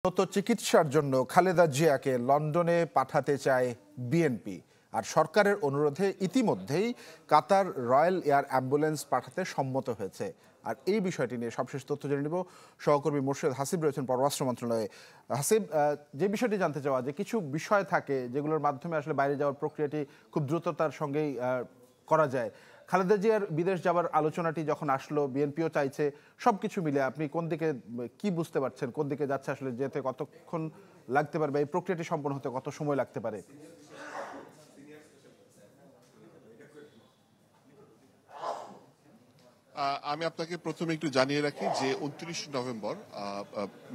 উন্নত চিকিৎসার জন্য খালেদা জিয়াকে লন্ডনে পাঠাতে চায় বিএনপি। আর সরকারের অনুরোধে ইতিমধ্যেই কাতার রয়্যাল এয়ার অ্যাম্বুলেন্স পাঠাতে সম্মত হয়েছে। আর এই বিষয়টি নিয়ে সবশেষ তথ্য জেনে নেব। সহকর্মী মোর্শেদ হাসিব রয়েছেন পররাষ্ট্র মন্ত্রণালয়ে। হাসিব, যে বিষয়টি জানতে চাওয়া যে কিছু বিষয় থাকে যেগুলোর মাধ্যমে আসলে বাইরে যাওয়ার প্রক্রিয়াটি খুব দ্রুততার সঙ্গেই করা যায়। খালেদা জিয়ার বিদেশ যাওয়ার আলোচনাটি যখন আসলো, বিএনপিও চাইছে, সবকিছু মিলে আপনি কোন দিকে কি বুঝতে পারছেন, কোন দিকে যাচ্ছে, আসলে যেতে কতক্ষণ লাগতে পারবে, এই প্রক্রিয়াটি সম্পন্ন হতে কত সময় লাগতে পারে? আমি আপনাকে প্রথমে একটু জানিয়ে রাখি যে 29 নভেম্বর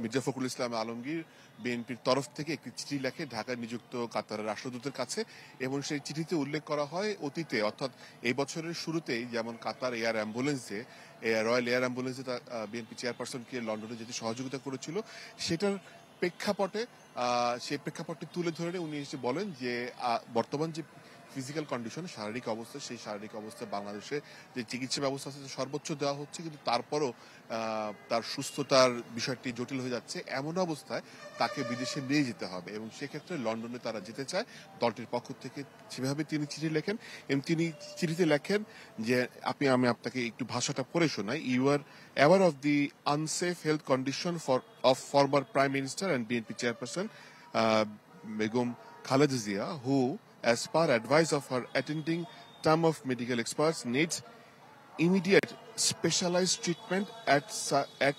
মির্জা ফখরুল ইসলাম আলমগীর বিএনপির তরফ থেকে একটি চিঠি লেখে ঢাকায় নিযুক্ত কাতারের রাষ্ট্রদূতের কাছে, এবং সেই চিঠিতে উল্লেখ করা হয় অতীতে অর্থাৎ এই বছরের শুরুতেই যেমন কাতার এয়ার অ্যাম্বুলেন্সে রয়্যাল এয়ার অ্যাম্বুলেন্সে বিএনপি চেয়ারপারসনকে লন্ডনে যেতে সহযোগিতা করেছিল, সেটার প্রেক্ষাপটে সেই প্রেক্ষাপটটি তুলে ধরে উনি এসে বলেন যে বর্তমান যে ফিজিক্যাল কন্ডিশন, শারীরিক অবস্থা, সেই শারীরিক অবস্থা বাংলাদেশে যে চিকিৎসা ব্যবস্থা আছে সর্বোচ্চ দেওয়া হচ্ছে, কিন্তু তারপরও তার সুস্থতার বিষয়টি জটিল হয়ে যাচ্ছে। এমন অবস্থায় তাকে বিদেশে নিয়ে যেতে হবে এবং সেক্ষেত্রে লন্ডনে তারা যেতে চায় দলটির পক্ষ থেকে। সেভাবে তিনি চিঠি লেখেন এবং তিনি চিঠিতে লেখেন যে আমি আপনাকে একটু ভাষাটা পড়ে শোনাই। You are aware of the unsafe health condition of former prime minister and BNP chairperson Begum Khaleda Zia, who as per advice of her attending term of medical experts needs immediate specialized treatment at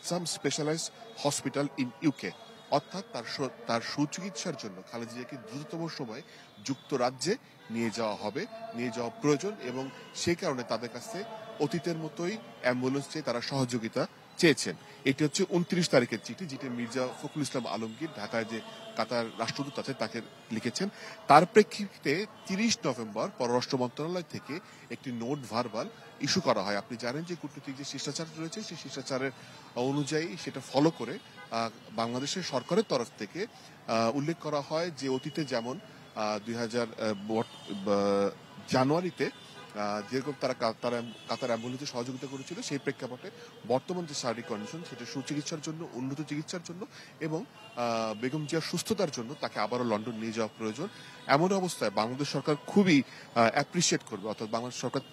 some specialized hospital in UK. অর্থাৎ তার সুচিকিৎসার জন্য খালেদা জিয়াকে দ্রুততম সময়ে যুক্তরাজ্যে নিয়ে যাওয়া প্রয়োজন, এবং সেই কারণে তাদের কাছে অতীতের মতোই অ্যাম্বুলেন্স চেয়ে তারা সহযোগিতা চেয়েছেন। এটি হচ্ছে 29 তারিখের চিঠি, যেটি মির্জা ফখরুল ইসলাম আলমগীর ঢাকায় যে কাতার রাষ্ট্রদূত আছে তাকে লিখেছেন। তার প্রেক্ষিতে 30 নভেম্বর পররাষ্ট্র মন্ত্রণালয় থেকে একটি নোট ভার্বাল ইস্যু করা হয়। আপনি জানেন যে কূটনৈতিক যে শিষ্টাচার রয়েছে, সেই শিষ্টাচারের অনুযায়ী সেটা ফলো করে বাংলাদেশের সরকারের তরফ থেকে উল্লেখ করা হয় যে অতীতে যেমন 2000 জানুয়ারিতে যেরকম তারা কাতার অ্যাম্বুলেন্সে সহযোগিতা করেছিল, সেই প্রেক্ষাপটে বর্তমান যে শারীরিক কন্ডিশন সেটা সুচিকিৎসার জন্য, উন্নত চিকিৎসার জন্য এবং বেগম জিয়ার সুস্থতার জন্য তাকে আবারও লন্ডন নিয়ে যাওয়া প্রয়োজন। এমন অবস্থায় বাংলাদেশ সরকার খুবই অ্যাপ্রিসিয়েট করবে, অর্থাৎ বাংলাদেশ সরকার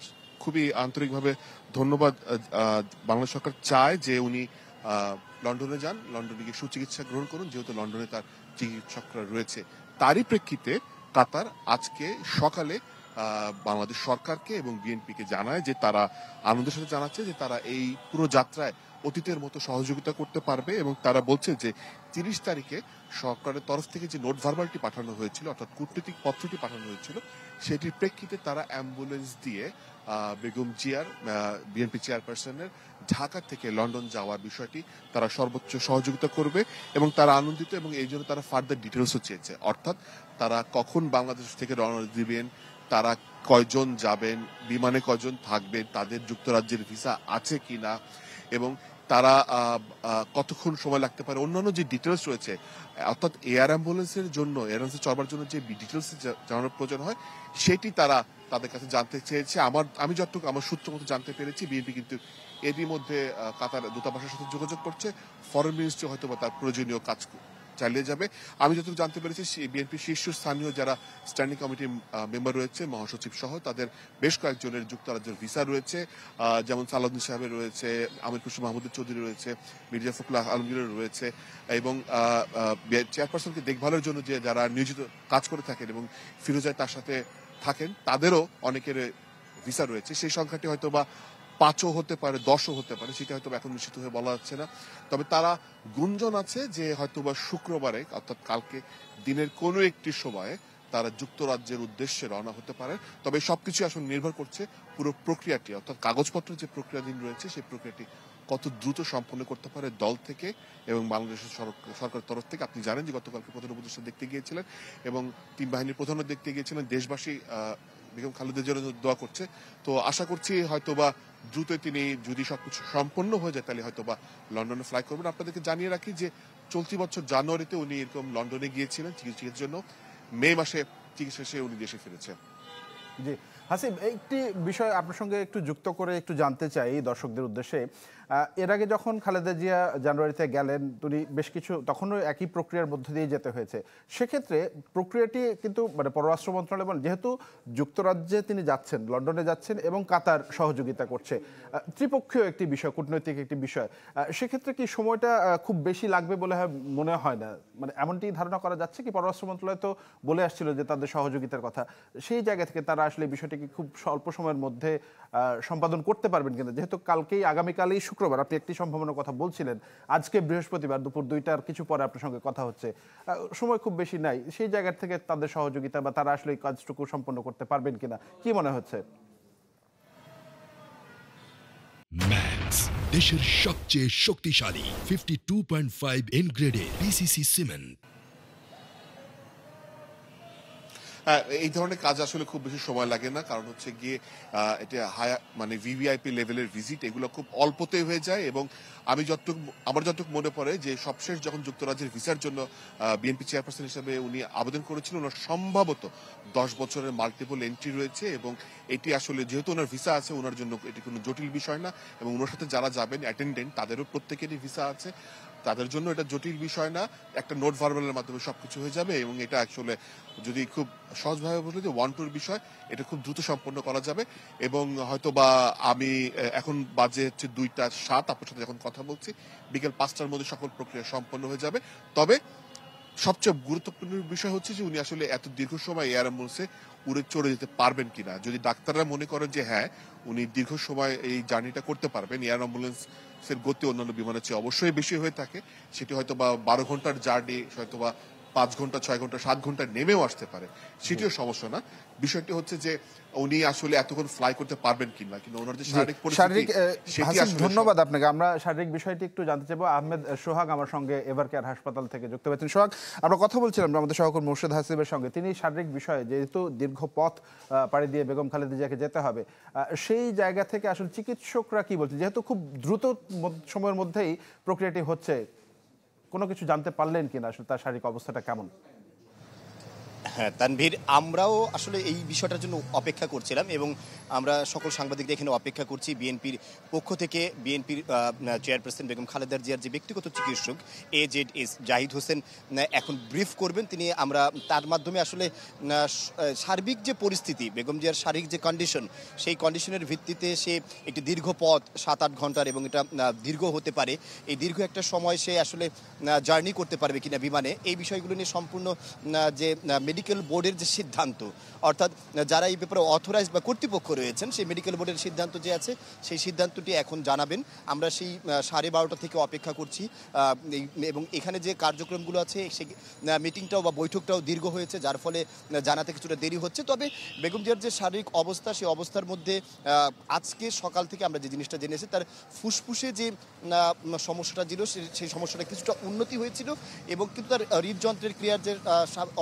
খুবই আন্তরিকভাবে ধন্যবাদ, বাংলাদেশ সরকার চায় যে উনি লন্ডনে যান, লন্ডনে গিয়ে সুচিকিৎসা গ্রহণ করুন, যেহেতু লন্ডনে তার চিকিৎসকরা রয়েছে। তারই প্রেক্ষিতে কাতার আজকে সকালে বাংলাদেশ সরকারকে এবং বিএনপিকে জানায় যে তারা আনন্দের সাথে জানাচ্ছে যে তারা এই পুরো যাত্রায় অতীতের মতো সহযোগিতা করতে পারবে, এবং তারা বলছে যে 30 তারিখে সরকারের তরফ থেকে যে নোট ভার্বালটি পাঠানো হয়েছিল, অর্থাৎ কূটনৈতিক পত্রটি পাঠানো হয়েছিল, সেটির প্রেক্ষিতে তারা অ্যাম্বুলেন্স দিয়ে বেগম জিয়ার বিএনপি চেয়ারপারসনের ঢাকা থেকে লন্ডন যাওয়ার বিষয়টি তারা সর্বোচ্চ সহযোগিতা করবে, এবং তারা আনন্দিত, এবং এই জন্য তারা ফার্দার ডিটেলসও চেয়েছে। অর্থাৎ তারা কখন বাংলাদেশ থেকে রওনা দিবেন, তারা কয়জন যাবেন, বিমানে কয়জন থাকবেন, তাদের যুক্তরাজ্যের ভিসা আছে কিনা, এবং তারা কতক্ষণ সময় লাগতে পারে, অন্যান্য যে ডিটেলস রয়েছে, অর্থাৎ এয়ার অ্যাম্বুলেন্সের জন্য, এয়ারলাইন্সে চড়বার জন্য যে ডিটেলস জানানোর প্রয়োজন হয়, সেটি তারা তাদের কাছে জানতে চেয়েছে। আমি যতটুকু আমার সূত্র মতো জানতে পেরেছি, বিএনপি কিন্তু এরই মধ্যে কাতার দূতাবাসের সাথে যোগাযোগ করছে, ফরেন মিনিস্ট্রি হয়তো বা তার প্রয়োজনীয় কাজ চালিয়ে যাবে। আমি যতটুকু জানতে পেরেছি, বিএনপি শীর্ষস্থানীয় যারা স্ট্যান্ডিং কমিটির মেম্বার রয়েছে, মহাসচিব সহ, তাদের বেশ কয়েকজনের যুক্তরাজ্যের ভিসা রয়েছে, যেমন সালাউদ্দিন সাহেবের রয়েছে, আমির খুশরু মাহমুদুর চৌধুরী রয়েছে, মির্জা ফখরুল আলমগীরের রয়েছে, এবং চেয়ারপারসনকে দেখভালের জন্য যে যারা নিয়োজিত কাজ করে থাকেন এবং ফিরোজায় তার সাথে থাকেন, তাদেরও অনেকের ভিসা রয়েছে। সেই সংখ্যাটি হয়তো বা 5ও হতে পারে, 10ও হতে পারে, সেটা হয়তো এখন নিশ্চিত হয়ে বলা যাচ্ছে না। তবে তারা গুঞ্জন আছে যে হয়তো বা শুক্রবারে, অর্থাৎ কালকে দিনের কোনো একটি সময়ে তারা যুক্তরাজ্যের উদ্দেশ্যে রওনা হতে পারে। তবে সবকিছু আসলে নির্ভর করছে পুরো প্রক্রিয়াটি, অর্থাৎ কাগজপত্রের যে প্রক্রিয়াধীন রয়েছে, সেই প্রক্রিয়াটি কত দ্রুত সম্পন্ন করতে পারে দল থেকে এবং বাংলাদেশের সরকারের তরফ থেকে। আপনি জানেন যে গতকালকে প্রধান উপদেষ্টা দেখতে গিয়েছিলেন এবং তিন বাহিনীর প্রধানও দেখতে গিয়েছিলেন। দেশবাসী বেগম খালেদার জন্য দোয়া করছে। তো আশা করছি হয়তোবা দ্রুত তিনি, যদি সবকিছু সম্পন্ন হয়ে যায়, তাহলে হয়তোবা লন্ডনে ফ্লাই করবেন। আপনাদেরকে জানিয়ে রাখি যে চলতি বছর জানুয়ারিতে উনি এরকম লন্ডনে গিয়েছিলেন চিকিৎসার জন্য, মে মাসে চিকিৎসা শেষে উনি দেশে ফিরেছেন। জি হাসিব, একটি বিষয় আপনার সঙ্গে একটু যুক্ত করে একটু জানতে চাই দর্শকদের উদ্দেশ্যে। এর আগে যখন খালেদা জিয়া জানুয়ারিতে গেলেন তিনি বেশ কিছু তখনও একই প্রক্রিয়ার মধ্য দিয়ে যেতে হয়েছে। সেক্ষেত্রে প্রক্রিয়াটি কিন্তু মানে পররাষ্ট্র মন্ত্রণালয় বলেন যেহেতু যুক্তরাজ্যে তিনি যাচ্ছেন, লন্ডনে যাচ্ছেন এবং কাতার সহযোগিতা করছে, ত্রিপক্ষীয় একটি বিষয়, কূটনৈতিক একটি বিষয়, সেক্ষেত্রে কি সময়টা খুব বেশি লাগবে বলে মনে হয় না? মানে এমনটি ধারণা করা যাচ্ছে কি? পররাষ্ট্র মন্ত্রণালয় তো বলে আসছিল যে তাদের সহযোগিতার কথা, সেই জায়গা থেকে তারা আসলে বিষয়টিকে খুব স্বল্প সময়ের মধ্যে সম্পাদন করতে পারবেন কিনা, যেহেতু আগামীকালই শুক্রবার, আপনি একটি সম্ভাবনার কথা বলছিলেন, আজকে বৃহস্পতিবার দুপুর 2টার কিছু পরে আপনার সঙ্গে কথা হচ্ছে, সময় খুব বেশি নাই, সেই জায়গা থেকে তাদের সহযোগিতা বা তারা আসলে এই কাজটুকু সম্পন্ন করতে পারবেন কিনা কি মনে হচ্ছে? ম্যাক্স দেশের সবচেয়ে শক্তিশালী 52.5 এন গ্রেডের পিসিসি সিমেন্ট। এই ধরনের কাজ আসলে খুব বেশি সময় লাগে না, কারণ হচ্ছে গিয়ে এটা মানে ভিভিআইপি লেভেলের ভিজিট, এগুলো খুব অল্পতেই হয়ে যায়। এবং আমার যতটুকু মনে পড়ে যে সবশেষ যখন যুক্তরাজ্যের ভিসার জন্য বিএনপি চেয়ারপারসন হিসেবে উনি আবেদন করেছিলেন, ওনার সম্ভবত 10 বছরের মাল্টিপল এন্ট্রি রয়েছে এবং এটি আসলে যেহেতু ওনার ভিসা আছে, ওনার জন্য এটি কোনো জটিল বিষয় না। এবং ওনার সাথে যারা যাবেন অ্যাটেন্ডেন্ট, তাদেরও প্রত্যেকেরই ভিসা আছে, তাদের জন্য এটা জটিল বিষয় না। একটা নোট ভার্বালের মাধ্যমে সবকিছু হয়ে যাবে এবং এটা আসলে যদি খুব সহজভাবে বলি যে 1-2 বিষয়, এটা খুব দ্রুত সম্পন্ন করা যাবে। এবং হয়তো বা আমি এখন বাজে হচ্ছে 2:07, আপনার সাথে যখন কথা বলছি বিকেল 5টার মধ্যে সকল প্রক্রিয়া সম্পন্ন হয়ে যাবে। তবে সবচেয়ে গুরুত্বপূর্ণ বিষয় হচ্ছে যে উনি আসলে এত দীর্ঘ সময় এয়ার অ্যাম্বুলেন্সে উড়ে চড়ে যেতে পারবেন কিনা। যদি ডাক্তাররা মনে করেন যে হ্যাঁ উনি দীর্ঘ সময় এই জার্নিটা করতে পারবেন, এয়ার অ্যাম্বুলেন্সের গতি অন্যান্য বিমানের চেয়ে অবশ্যই বেশি হয়ে থাকে, সেটি হয়তো বা 12 ঘন্টার জার্নি হয়তো বা 5 ঘন্টা, 6 ঘন্টা, 7 ঘন্টা নেমেও আসতে পারে, সেটিও সমস্যা না। বিষয়টি হচ্ছে যে উনি আসলে এতক্ষণ ফ্লাই করতে পারবেন কিনা, কিন্তু ওনার যে শারীরিক পরিস্থিতি সেটি আসলে। ধন্যবাদ আপনাকে। আমরা শারীরিক বিষয়টি একটু জানতে চাইবো। আহমেদ সোহাগ আমার সঙ্গে এভারকেয়ার হাসপাতাল থেকে যুক্ত হয়েছেন। সোহাগ, আমরা কথা বলছিলাম আমাদের সহকর্মী মোর্শেদ হাসিবের সঙ্গে, তিনি শারীরিক বিষয়ে যেহেতু দীর্ঘ পথ পাড়ি দিয়ে বেগম খালেদা জিয়াকে যেতে হবে, সেই জায়গা থেকে আসলে চিকিৎসকরা কি বলছে, যেহেতু খুব দ্রুত সময়ের মধ্যেই প্রক্রিয়াটি হচ্ছে, কোনো কিছু জানতে পারলেন কিনা আসলে তার শারীরিক অবস্থাটা কেমন? হ্যাঁ তানভীর, আমরাও আসলে এই বিষয়টার জন্য অপেক্ষা করছিলাম এবং আমরা সকল সাংবাদিকদের এখানে অপেক্ষা করছি। বিএনপির পক্ষ থেকে বিএনপির চেয়ারপারসন বেগম খালেদা জিয়ার যে ব্যক্তিগত চিকিৎসক AZS জাহিদ হোসেন এখন ব্রিফ করবেন। তিনি আমরা তার মাধ্যমে আসলে সার্বিক যে পরিস্থিতি, বেগম জিয়ার শারীরিক যে কন্ডিশন, সেই কন্ডিশনের ভিত্তিতে সে একটি দীর্ঘ পথ 7-8 ঘন্টার, এবং এটা দীর্ঘ হতে পারে, এই দীর্ঘ একটা সময় সে আসলে জার্নি করতে পারবে কিনা বিমানে, এই বিষয়গুলো নিয়ে সম্পূর্ণ যে মেডিকেল বোর্ডের যে সিদ্ধান্ত, অর্থাৎ যারা এই ব্যাপারে অথরাইজড বা কর্তৃপক্ষ রয়েছেন, সেই মেডিকেল বোর্ডের সিদ্ধান্ত যে আছে সেই সিদ্ধান্তটি এখন জানাবেন। আমরা সেই 12:30 থেকে অপেক্ষা করছি এবং এখানে যে কার্যক্রমগুলো আছে সেই মিটিংটাও বা বৈঠকটাও দীর্ঘ হয়েছে, যার ফলে জানাতে কিছুটা দেরি হচ্ছে। তবে বেগম জিয়ার যে শারীরিক অবস্থা, সেই অবস্থার মধ্যে আজকে সকাল থেকে আমরা যে জিনিসটা জেনেছি, তার ফুসফুসে যে সমস্যাটা ছিল সেই সমস্যাটা কিছুটা উন্নতি হয়েছিল এবং কিন্তু তার হৃদযন্ত্রের ক্রিয়ার যে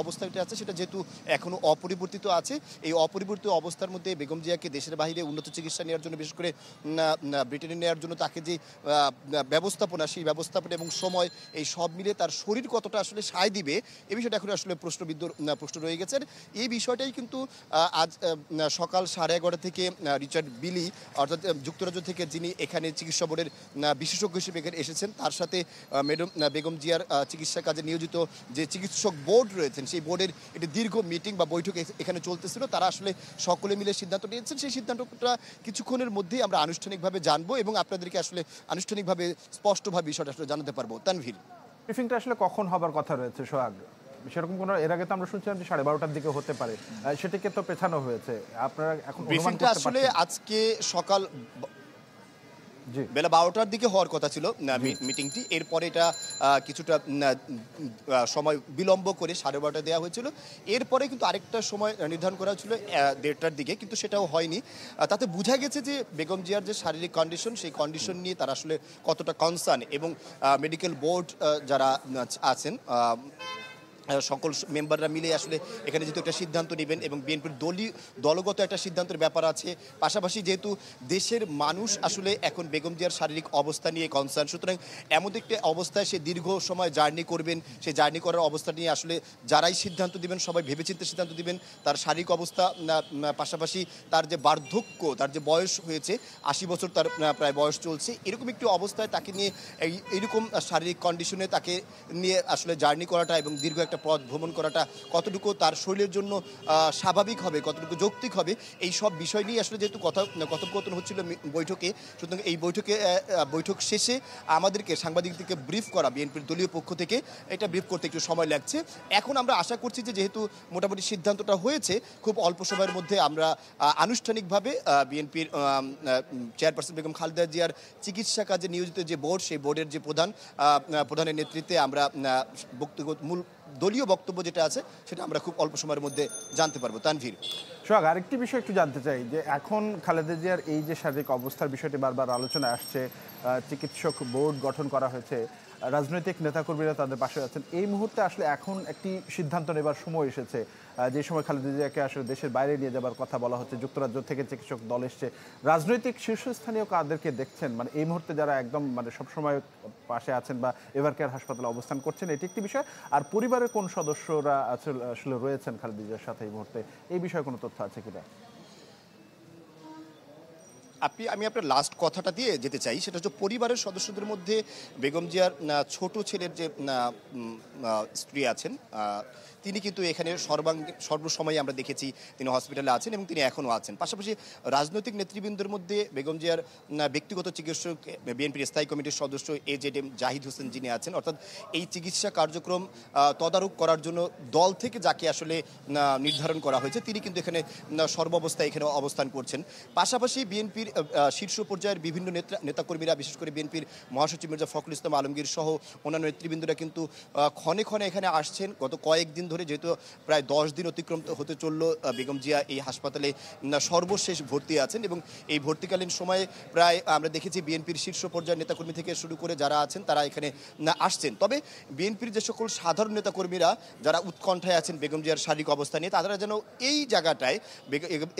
অবস্থাটা আছে সেটা যেহেতু এখনও অপরিবর্তিত আছে, এই অপরিবর্তিত অবস্থার মধ্যে বেগম জিয়াকে দেশের বাইরে উন্নত চিকিৎসা নেওয়ার জন্য, বিশেষ করে ব্রিটেনে নেওয়ার জন্য তাকে যে ব্যবস্থাপনা, সেই ব্যবস্থাপনা এবং সময়, এই সব মিলে তার শরীর কতটা আসলে সায় দিবে, এই বিষয়টা এখন আসলে প্রশ্ন রয়ে গেছে। এই বিষয়টাই কিন্তু আজ সকাল 11:30 থেকে রিচার্ড বিলি, অর্থাৎ যুক্তরাজ্য থেকে যিনি এখানে চিকিৎসা বোর্ডের বিশেষজ্ঞ হিসেবে এখানে এসেছেন, তার সাথে বেগম জিয়ার চিকিৎসা কাজে নিয়োজিত যে চিকিৎসক বোর্ড রয়েছেন, সেই বোর্ডের একটি দীর্ঘ মিটিং বা বৈঠক এখানে চলতেছিল। তারা আসলে সকলে মিলে সিদ্ধান্ত নিয়েছেন। সেই সিদ্ধান্তটা কিছুক্ষণের মধ্যেই আমরা আনুষ্ঠানিকভাবে জানবো এবং আপনাদেরকে আসলে আনুষ্ঠানিকভাবে স্পষ্টভাবে বিষয়টা আসলে জানাতে পারবো। তানভীর, ব্রিফিংটা আসলে কখন হবার কথা রয়েছে সোহাগ? সেরকম কোনো, এর আগে তো আমরা শুনছিলাম যে 12:30টার দিকে হতে পারে, সেটাকে তো পেছানো হয়েছে। আপনারা এখন ব্রিফিংটা আসলে আজকে সকাল বেলা 12টার দিকে হওয়ার কথা ছিল মিটিংটি, এরপরে এটা কিছুটা সময় বিলম্ব করে 12:30 দেওয়া হয়েছিল। এরপরে কিন্তু আরেকটা সময় নির্ধারণ করা ছিল 1:30টার দিকে, কিন্তু সেটাও হয়নি। তাতে বোঝা গেছে যে বেগম জিয়ার যে শারীরিক কন্ডিশন, সেই কন্ডিশন নিয়ে তারা আসলে কতটা কনসার্ন, এবং মেডিকেল বোর্ড যারা আছেন সকল মেম্বাররা মিলে আসলে এখানে যেহেতু একটা সিদ্ধান্ত নেবেন এবং বিএনপির দলগত একটা সিদ্ধান্তের ব্যাপার আছে, পাশাপাশি যেহেতু দেশের মানুষ আসলে এখন বেগম জিয়ার শারীরিক অবস্থা নিয়ে কনসার্ন, সুতরাং এমন একটি অবস্থায় সে দীর্ঘ সময় জার্নি করবেন, সেই জার্নি করার অবস্থা নিয়ে আসলে যারাই সিদ্ধান্ত দিবেন সবাই ভেবেচিন্তে সিদ্ধান্ত দিবেন। তার শারীরিক অবস্থা পাশাপাশি তার যে বার্ধক্য, তার যে বয়স হয়েছে 80 বছর তার প্রায় বয়স চলছে, এরকম একটি অবস্থায় তাকে নিয়ে এইরকম শারীরিক কন্ডিশনে তাকে নিয়ে আসলে জার্নি করাটা এবং দীর্ঘ একটা পথ ভ্রমণ করাটা কতটুকু তার শরীরের জন্য স্বাভাবিক হবে, কতটুকু যৌক্তিক হবে, এই সব বিষয় নিয়ে আসলে যেহেতু কথোপকথন হচ্ছিল বৈঠকে, সুতরাং এই বৈঠক শেষে আমাদেরকে সাংবাদিকদেরকে ব্রিফ করা বিএনপির দলীয় পক্ষ থেকে, এটা ব্রিফ করতে একটু সময় লাগছে। এখন আমরা আশা করছি যে যেহেতু মোটামুটি সিদ্ধান্তটা হয়েছে, খুব অল্প সময়ের মধ্যে আমরা আনুষ্ঠানিকভাবে বিএনপির চেয়ারপারসন বেগম খালেদা জিয়ার চিকিৎসা কাজে নিয়োজিত যে বোর্ড, সেই বোর্ডের যে প্রধানের নেতৃত্বে আমরা মূল দলীয় বক্তব্য যেটা আছে সেটা আমরা খুব অল্প সময়ের মধ্যে জানতে পারবো। তানভীর, সোহাগ, আরেকটি বিষয় একটু জানতে চাই যে এখন খালেদা জিয়ার এই যে শারীরিক অবস্থার বিষয়টি বারবার আলোচনায় আসছে, চিকিৎসক বোর্ড গঠন করা হয়েছে, রাজনৈতিক নেতাকর্মীরা তাদের পাশে আছেন, এই মুহূর্তে আসলে এখন একটি সিদ্ধান্ত নেবার সময় এসেছে, যে সময় খালেদা জিয়াকে আসলে দেশের বাইরে নিয়ে যাবার কথা বলা হচ্ছে, যুক্তরাজ্য থেকে চিকিৎসক দল এসছে, রাজনৈতিক শীর্ষস্থানীয় কাদেরকে দেখছেন মানে এই মুহূর্তে যারা একদম মানে সবসময় পাশে আছেন বা এভারকেয়ার হাসপাতালে অবস্থান করছেন, এটি একটি বিষয়। আর পরিবারের কোন সদস্যরা আসলে রয়েছেন খালেদা জিয়ার সাথে এই মুহূর্তে, এই বিষয়ে কোনো তথ্য আছে কিনা? আমি আপনার লাস্ট কথাটা দিয়ে যেতে চাই, সেটা হচ্ছে পরিবারের সদস্যদের মধ্যে বেগম জিয়ার ছোট ছেলের যে স্ত্রী আছেন, তিনি কিন্তু এখানে সর্বসময় আমরা দেখেছি তিনি হসপিটালে আছেন এবং তিনি এখনও আছেন। পাশাপাশি রাজনৈতিক নেতৃবৃন্দের মধ্যে বেগম জিয়ার ব্যক্তিগত চিকিৎসক, বিএনপির স্থায়ী কমিটির সদস্য AZM জাহিদ হোসেন যিনি আছেন, অর্থাৎ এই চিকিৎসা কার্যক্রম তদারক করার জন্য দল থেকে যাকে আসলে নির্ধারণ করা হয়েছে, তিনি কিন্তু এখানে সর্বাবস্থায় এখানে অবস্থান করছেন। পাশাপাশি বিএনপির শীর্ষ পর্যায়ের বিভিন্ন নেতাকর্মীরা, বিশেষ করে বিএনপির মহাসচিব মির্জা ফখরুল ইসলাম আলমগীর সহ অন্যান্য নেতৃবৃন্দরা কিন্তু ক্ষণে ক্ষণে এখানে আসছেন। গত কয়েকদিন ধরে, যেহেতু প্রায় 10 দিন অতিক্রম হতে চলল, বেগম জিয়া এই হাসপাতালে সর্বশেষ ভর্তি আছেন এবং এই ভর্তিকালীন সময়ে প্রায় আমরা দেখেছি বিএনপির শীর্ষ পর্যায়ের নেতাকর্মী থেকে শুরু করে যারা আছেন তারা এখানে আসছেন। তবে বিএনপির যে সকল সাধারণ নেতাকর্মীরা যারা উৎকণ্ঠায় আছেন বেগম জিয়ার শারীরিক অবস্থা নিয়ে, তারা যেন এই জায়গাটায়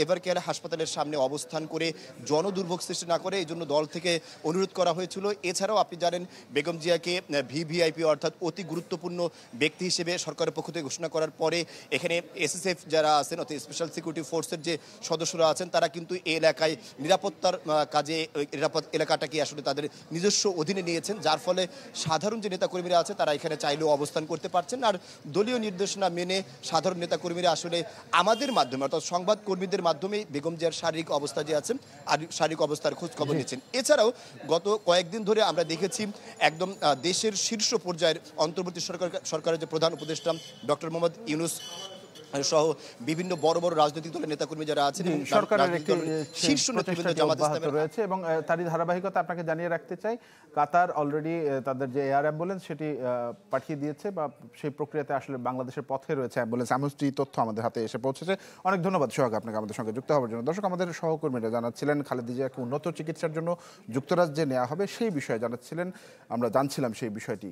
এভারকেয়ার হাসপাতালের সামনে অবস্থান করে জনদুর্ভোগ সৃষ্টি না করে, এই জন্য দল থেকে অনুরোধ করা হয়েছিল। এছাড়াও আপনি জানেন বেগম জিয়াকে ভিভিআইপি অর্থাৎ অতি গুরুত্বপূর্ণ ব্যক্তি হিসেবে সরকারের পক্ষ থেকে ঘোষণা করার পরে এখানে SSF যারা আছেন, অর্থাৎ স্পেশাল সিকিউরিটি ফোর্সের যে সদস্যরা আছেন, তারা কিন্তু এই এলাকায় নিরাপত্তার কাজে নিরাপদ এলাকাটাকে আসলে তাদের নিজস্ব অধীনে নিয়েছেন, যার ফলে সাধারণ যে নেতাকর্মীরা আছে তারা এখানে চাইলেও অবস্থান করতে পারছেন। আর দলীয় নির্দেশনা মেনে সাধারণ নেতাকর্মীরা আসলে আমাদের মাধ্যমে, অর্থাৎ সংবাদ কর্মীদের মাধ্যমে বেগম জিয়ার শারীরিক অবস্থা যে আছেন আর শারীরিক অবস্থার খোঁজ খবর নিচ্ছেন। এছাড়াও গত কয়েকদিন ধরে আমরা দেখেছি একদম দেশের শীর্ষ পর্যায়ের অন্তর্বর্তী সরকারের যে প্রধান উপদেষ্টা ডক্টর মোহাম্মদ ইউনূস সহ বিভিন্ন বড় বড় রাজনৈতিক দলের নেতাকর্মী যারা আছেন সরকারের একটি শীর্ষ নেতৃবৃন্দ জামাত ইসলামের রয়েছে। এবং তারই ধারাবাহিকতা আপনাকে জানিয়ে রাখতে চাই, কাতার অলরেডি তাদের যে এয়ার অ্যাম্বুলেন্স সেটি পাঠিয়ে দিয়েছে বা সেই প্রক্রিয়াতে আসলে বাংলাদেশের পথে রয়েছে অ্যাম্বুলেন্স, এমনটি তথ্য আমাদের হাতে এসে পৌঁছেছে। অনেক ধন্যবাদ সোহাগ আপনাকে আমাদের সঙ্গে যুক্ত হওয়ার জন্য। দর্শক, আমাদের সহকর্মীরা জানাচ্ছিলেন খালেদা জিয়াকে উন্নত চিকিৎসার জন্য যুক্তরাজ্যে নেওয়া হবে, সেই বিষয়ে জানাচ্ছিলেন, আমরা জানছিলাম সেই বিষয়টি।